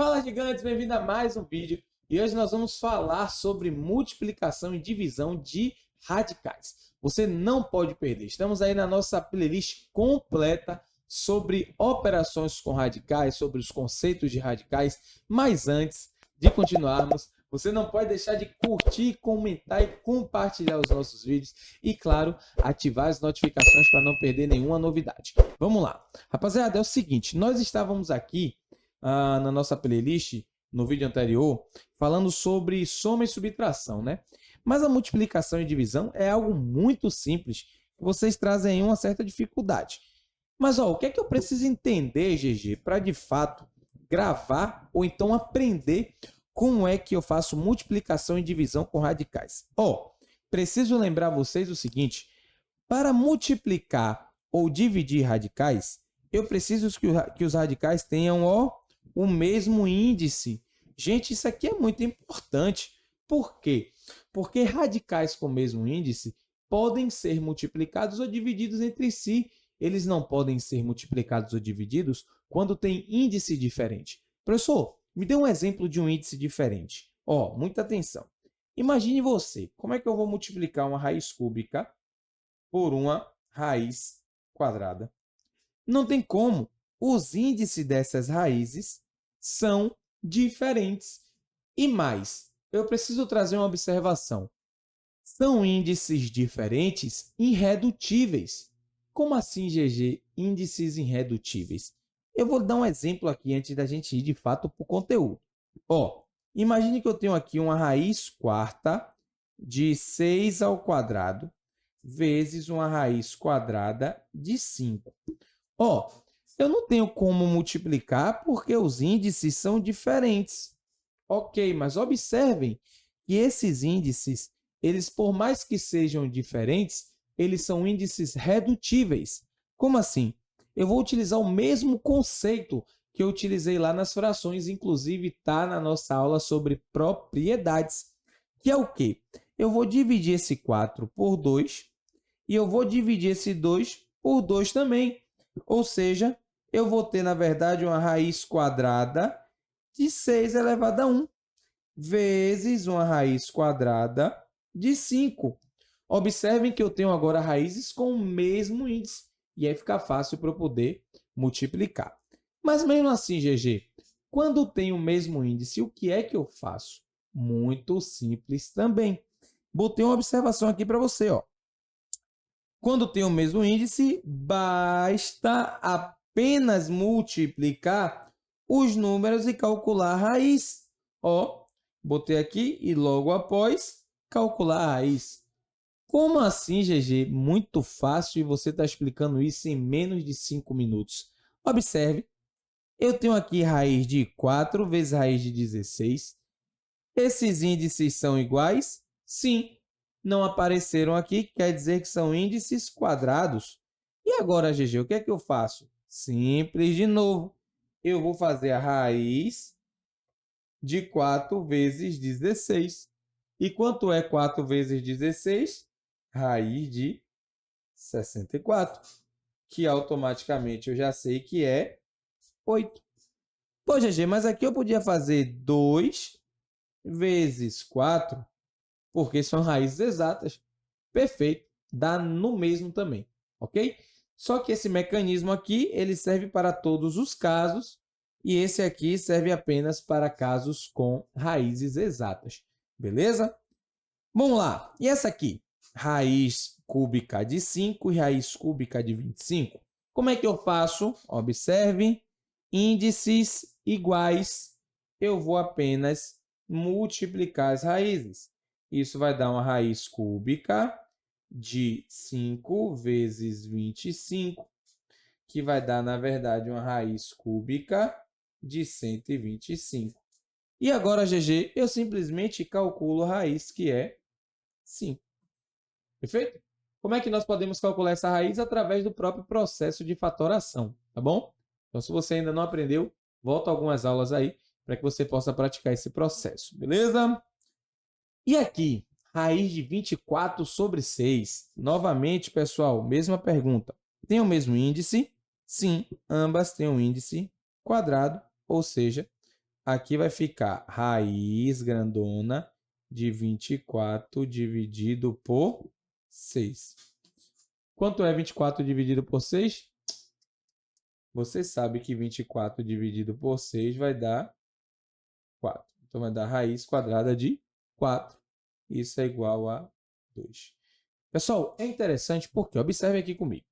Fala, gigantes! Bem-vindo a mais um vídeo. E hoje nós vamos falar sobre multiplicação e divisão de radicais. Você não pode perder. Estamos aí na nossa playlist completa sobre operações com radicais, sobre os conceitos de radicais. Mas antes de continuarmos, você não pode deixar de curtir, comentar e compartilhar os nossos vídeos. E, claro, ativar as notificações para não perder nenhuma novidade. Vamos lá. Rapaziada, é o seguinte. Nós estávamos aqui na nossa playlist, no vídeo anterior, falando sobre soma e subtração, né? Mas a multiplicação e divisão é algo muito simples, que vocês trazem aí uma certa dificuldade. Mas, ó, o que é que eu preciso entender, GG, para de fato gravar ou então aprender como é que eu faço multiplicação e divisão com radicais? Ó, preciso lembrar vocês o seguinte, para multiplicar ou dividir radicais, eu preciso que os radicais tenham, ó, o mesmo índice. Gente, isso aqui é muito importante. Por quê? Porque radicais com o mesmo índice podem ser multiplicados ou divididos entre si. Eles não podem ser multiplicados ou divididos quando tem índice diferente. Professor, me dê um exemplo de um índice diferente. Ó, muita atenção. Imagine você, como é que eu vou multiplicar uma raiz cúbica por uma raiz quadrada? Não tem como. Os índices dessas raízes são diferentes. E mais, eu preciso trazer uma observação. São índices diferentes irredutíveis. Como assim, GG? Índices irredutíveis? Eu vou dar um exemplo aqui antes da gente ir de fato para o conteúdo. Ó, imagine que eu tenho aqui uma raiz quarta de 6 ao quadrado vezes uma raiz quadrada de 5. Ó, eu não tenho como multiplicar porque os índices são diferentes. Ok, mas observem que esses índices, eles por mais que sejam diferentes, eles são índices redutíveis. Como assim? Eu vou utilizar o mesmo conceito que eu utilizei lá nas frações, inclusive está na nossa aula sobre propriedades, que é o quê? Eu vou dividir esse 4 por 2 e eu vou dividir esse 2 por 2 também. Ou seja, eu vou ter, na verdade, uma raiz quadrada de 6 elevado a 1 vezes uma raiz quadrada de 5. Observem que eu tenho agora raízes com o mesmo índice. E aí fica fácil para eu poder multiplicar. Mas mesmo assim, GG, quando tem o mesmo índice, o que é que eu faço? Muito simples também. Botei uma observação aqui para você, ó. Quando tem o mesmo índice, basta apenas multiplicar os números e calcular a raiz. Ó, botei aqui e logo após calcular a raiz. Como assim, GG? Muito fácil e você está explicando isso em menos de 5 minutos. Observe, eu tenho aqui raiz de 4 vezes raiz de 16. Esses índices são iguais? Sim. Não apareceram aqui, quer dizer que são índices quadrados. E agora, GG, o que é que eu faço? Simples de novo. Eu vou fazer a raiz de 4 vezes 16. E quanto é 4 vezes 16? Raiz de 64, que automaticamente eu já sei que é 8. Pô, GG, mas aqui eu podia fazer 2 vezes 4, porque são raízes exatas. Perfeito, dá no mesmo também, ok? Só que esse mecanismo aqui, ele serve para todos os casos, e esse aqui serve apenas para casos com raízes exatas, beleza? Vamos lá, e essa aqui? Raiz cúbica de 5 e raiz cúbica de 25. Como é que eu faço? Observe, índices iguais, eu vou apenas multiplicar as raízes. Isso vai dar uma raiz cúbica de 5 vezes 25, que vai dar, na verdade, uma raiz cúbica de 125. E agora, GG, eu simplesmente calculo a raiz, que é 5. Perfeito? Como é que nós podemos calcular essa raiz? Através do próprio processo de fatoração, tá bom? Então, se você ainda não aprendeu, volta algumas aulas aí para que você possa praticar esse processo, beleza? E aqui, raiz de 24 sobre 6. Novamente, pessoal, mesma pergunta. Tem o mesmo índice? Sim, ambas têm um índice quadrado, ou seja, aqui vai ficar raiz grandona de 24 dividido por 6. Quanto é 24 dividido por 6? Você sabe que 24 dividido por 6 vai dar 4. Então, vai dar raiz quadrada de 4. Isso é igual a 2. Pessoal, é interessante porque, observe aqui comigo.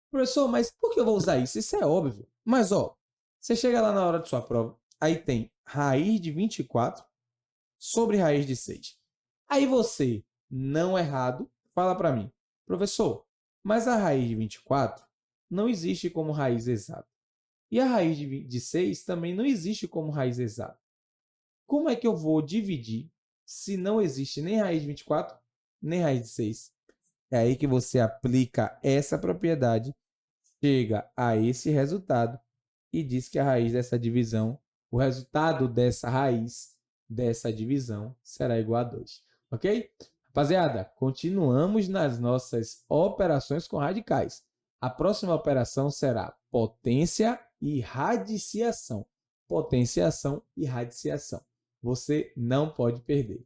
Professor, mas por que eu vou usar isso? Isso é óbvio. Mas, ó, você chega lá na hora de sua prova, aí tem raiz de 24 sobre raiz de 6. Aí você, não errado, fala para mim, professor, mas a raiz de 24 não existe como raiz exata. E a raiz de 6 também não existe como raiz exata. Como é que eu vou dividir se não existe nem raiz de 24, nem raiz de 6? É aí que você aplica essa propriedade, chega a esse resultado e diz que a raiz dessa divisão, o resultado dessa raiz dessa divisão será igual a 2. Ok? Rapaziada, continuamos nas nossas operações com radicais. A próxima operação será potência e radiciação. Potenciação e radiciação. Você não pode perder.